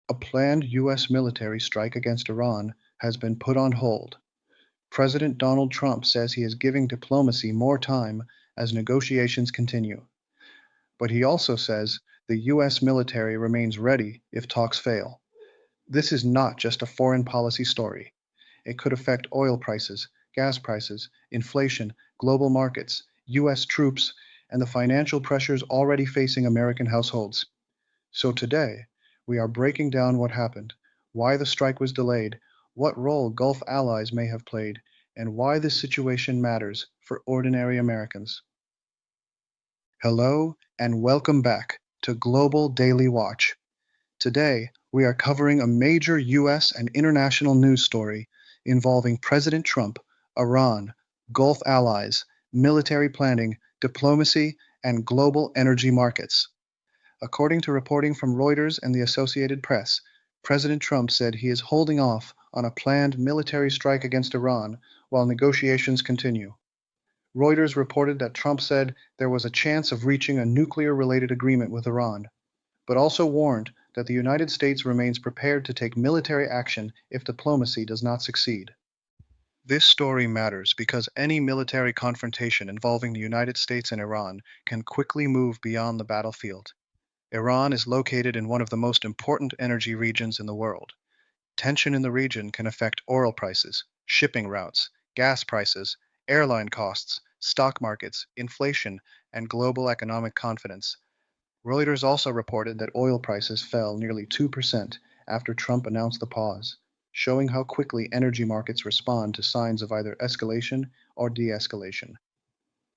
A planned U.S. military strike against Iran has been put on hold. President Donald Trump says he is giving diplomacy more time as negotiations continue. But he also says the U.S. military remains ready if talks fail. This is not just a foreign policy story. It could affect oil prices, gas prices, inflation, global markets, U.S. troops, and the financial pressures already facing American households. So today, we are breaking down what happened, why the strike was delayed, what role Gulf allies may have played, and why this situation matters for ordinary Americans. Hello, and welcome back to Global Daily Watch. Today, we are covering a major U.S. and international news story involving President Trump, Iran, Gulf allies, military planning, diplomacy, and global energy markets. According to reporting from Reuters and the Associated Press, President Trump said he is holding off on a planned military strike against Iran while negotiations continue. Reuters reported that Trump said there was a chance of reaching a nuclear-related agreement with Iran, but also warned that the United States remains prepared to take military action if diplomacy does not succeed. This story matters because any military confrontation involving the United States and Iran can quickly move beyond the battlefield. Iran is located in one of the most important energy regions in the world. Tension in the region can affect oil prices, shipping routes, gas prices, airline costs, stock markets, inflation, and global economic confidence. Reuters also reported that oil prices fell nearly 2% after Trump announced the pause, showing how quickly energy markets respond to signs of either escalation or de-escalation.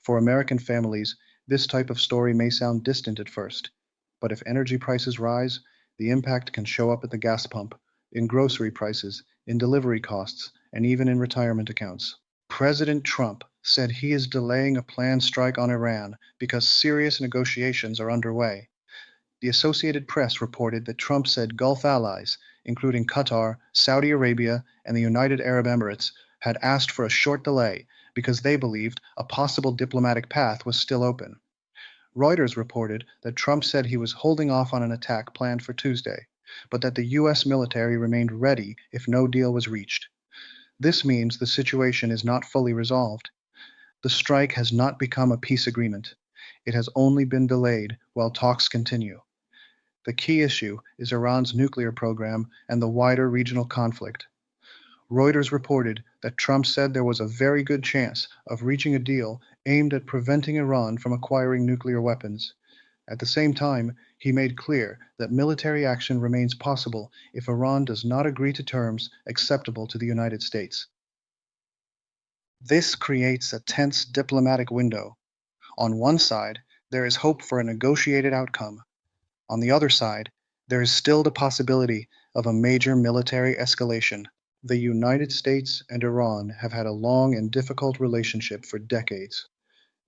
For American families, this type of story may sound distant at first, but if energy prices rise, the impact can show up at the gas pump, in grocery prices, in delivery costs, and even in retirement accounts. President Trump said he is delaying a planned strike on Iran because serious negotiations are underway. The Associated Press reported that Trump said Gulf allies, including Qatar, Saudi Arabia, and the United Arab Emirates, had asked for a short delay because they believed a possible diplomatic path was still open. Reuters reported that Trump said he was holding off on an attack planned for Tuesday, but that the U.S. military remained ready if no deal was reached. This means the situation is not fully resolved. The strike has not become a peace agreement. It has only been delayed while talks continue. The key issue is Iran's nuclear program and the wider regional conflict. Reuters reported that Trump said there was a very good chance of reaching a deal aimed at preventing Iran from acquiring nuclear weapons. At the same time, he made clear that military action remains possible if Iran does not agree to terms acceptable to the United States. This creates a tense diplomatic window. On one side, there is hope for a negotiated outcome. On the other side, there is still the possibility of a major military escalation. The United States and Iran have had a long and difficult relationship for decades.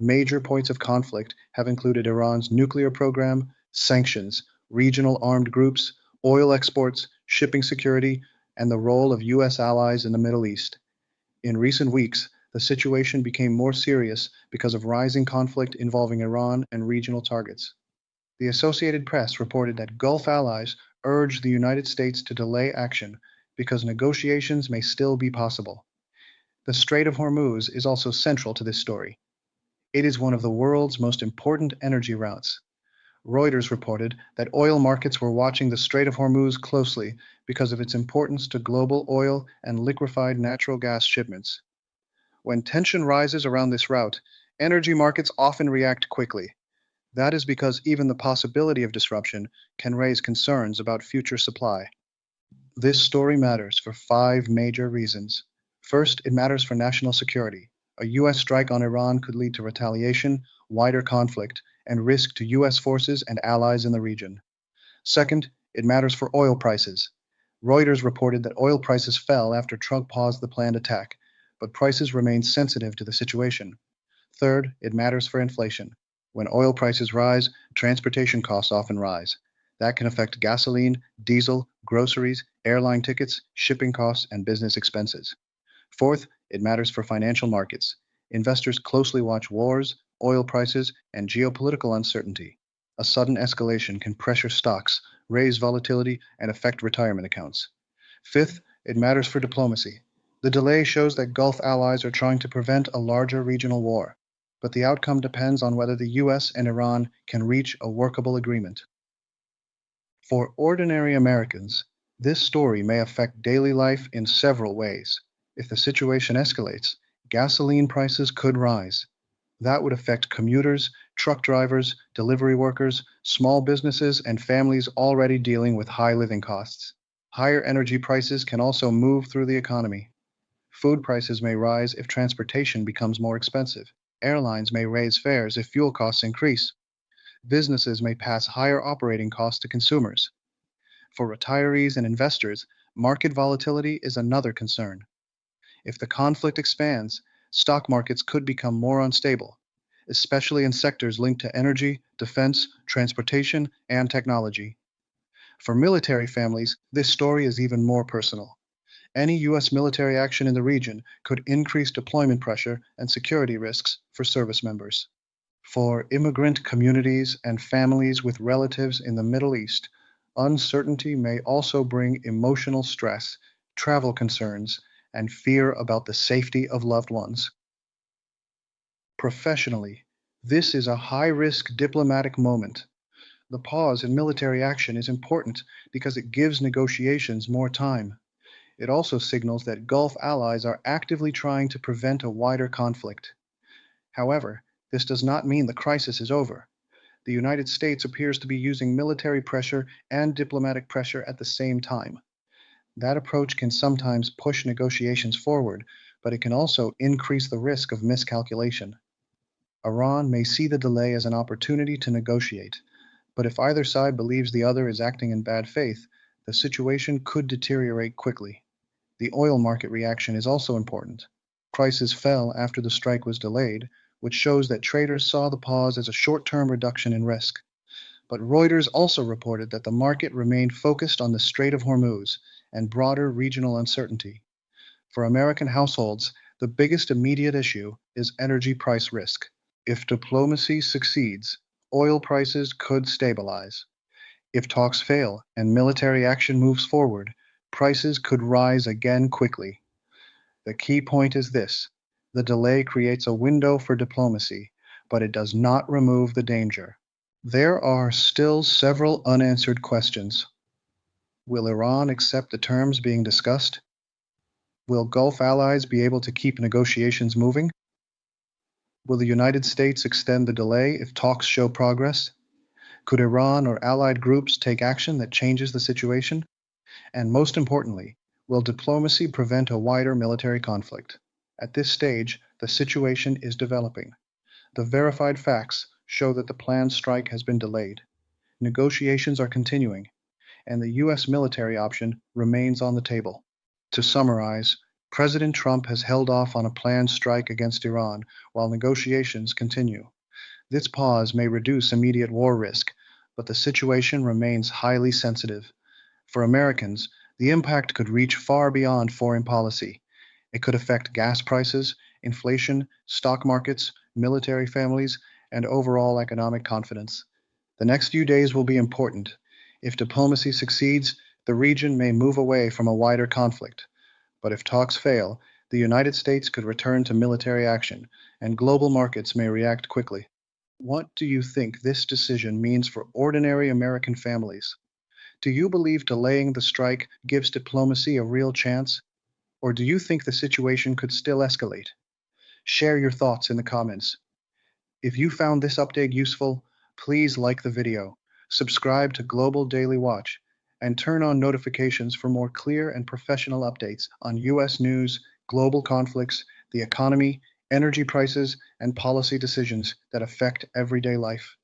Major points of conflict have included Iran's nuclear program, sanctions, regional armed groups, oil exports, shipping security, and the role of U.S. allies in the Middle East. In recent weeks, the situation became more serious because of rising conflict involving Iran and regional targets. The Associated Press reported that Gulf allies urged the United States to delay action because negotiations may still be possible. The Strait of Hormuz is also central to this story. It is one of the world's most important energy routes. Reuters reported that oil markets were watching the Strait of Hormuz closely because of its importance to global oil and liquefied natural gas shipments. When tension rises around this route, energy markets often react quickly. That is because even the possibility of disruption can raise concerns about future supply. This story matters for five major reasons. First, it matters for national security. A U.S. strike on Iran could lead to retaliation, wider conflict, and risk to U.S. forces and allies in the region. Second, it matters for oil prices. Reuters reported that oil prices fell after Trump paused the planned attack, but prices remain sensitive to the situation. Third, it matters for inflation. When oil prices rise, transportation costs often rise. That can affect gasoline, diesel, groceries, airline tickets, shipping costs, and business expenses. Fourth, it matters for financial markets. Investors closely watch wars, oil prices, and geopolitical uncertainty. A sudden escalation can pressure stocks, raise volatility, and affect retirement accounts. Fifth, it matters for diplomacy. The delay shows that Gulf allies are trying to prevent a larger regional war, but the outcome depends on whether the US and Iran can reach a workable agreement. For ordinary Americans, this story may affect daily life in several ways. If the situation escalates, gasoline prices could rise. That would affect commuters, truck drivers, delivery workers, small businesses, and families already dealing with high living costs. Higher energy prices can also move through the economy. Food prices may rise if transportation becomes more expensive. Airlines may raise fares if fuel costs increase. Businesses may pass higher operating costs to consumers. For retirees and investors, market volatility is another concern. If the conflict expands, stock markets could become more unstable, especially in sectors linked to energy, defense, transportation, and technology. For military families, this story is even more personal. Any U.S. military action in the region could increase deployment pressure and security risks for service members. For immigrant communities and families with relatives in the Middle East, uncertainty may also bring emotional stress, travel concerns, and fear about the safety of loved ones. Professionally, this is a high risk diplomatic moment. The pause in military action is important because it gives negotiations more time. It also signals that Gulf allies are actively trying to prevent a wider conflict. However, this does not mean the crisis is over. The United States appears to be using military pressure and diplomatic pressure at the same time. That approach can sometimes push negotiations forward, but it can also increase the risk of miscalculation. Iran may see the delay as an opportunity to negotiate, but if either side believes the other is acting in bad faith, the situation could deteriorate quickly. The oil market reaction is also important. Prices fell after the strike was delayed, which shows that traders saw the pause as a short-term reduction in risk. But Reuters also reported that the market remained focused on the Strait of Hormuz and broader regional uncertainty. For American households, the biggest immediate issue is energy price risk. If diplomacy succeeds, oil prices could stabilize. If talks fail and military action moves forward, prices could rise again quickly. The key point is this: the delay creates a window for diplomacy, but it does not remove the danger. There are still several unanswered questions. Will Iran accept the terms being discussed? Will Gulf allies be able to keep negotiations moving? Will the United States extend the delay if talks show progress? Could Iran or allied groups take action that changes the situation? And most importantly, will diplomacy prevent a wider military conflict? At this stage, the situation is developing. The verified facts show that the planned strike has been delayed. Negotiations are continuing, and the U.S. military option remains on the table. To summarize, President Trump has held off on a planned strike against Iran while negotiations continue. This pause may reduce immediate war risk, but the situation remains highly sensitive. For Americans, the impact could reach far beyond foreign policy. It could affect gas prices, inflation, stock markets, military families, and overall economic confidence. The next few days will be important. If diplomacy succeeds, the region may move away from a wider conflict. But if talks fail, the United States could return to military action, and global markets may react quickly. What do you think this decision means for ordinary American families? Do you believe delaying the strike gives diplomacy a real chance? Or do you think the situation could still escalate? Share your thoughts in the comments. If you found this update useful, please like the video, subscribe to Global Daily Watch, and turn on notifications for more clear and professional updates on US news, global conflicts, the economy, energy prices, and policy decisions that affect everyday life.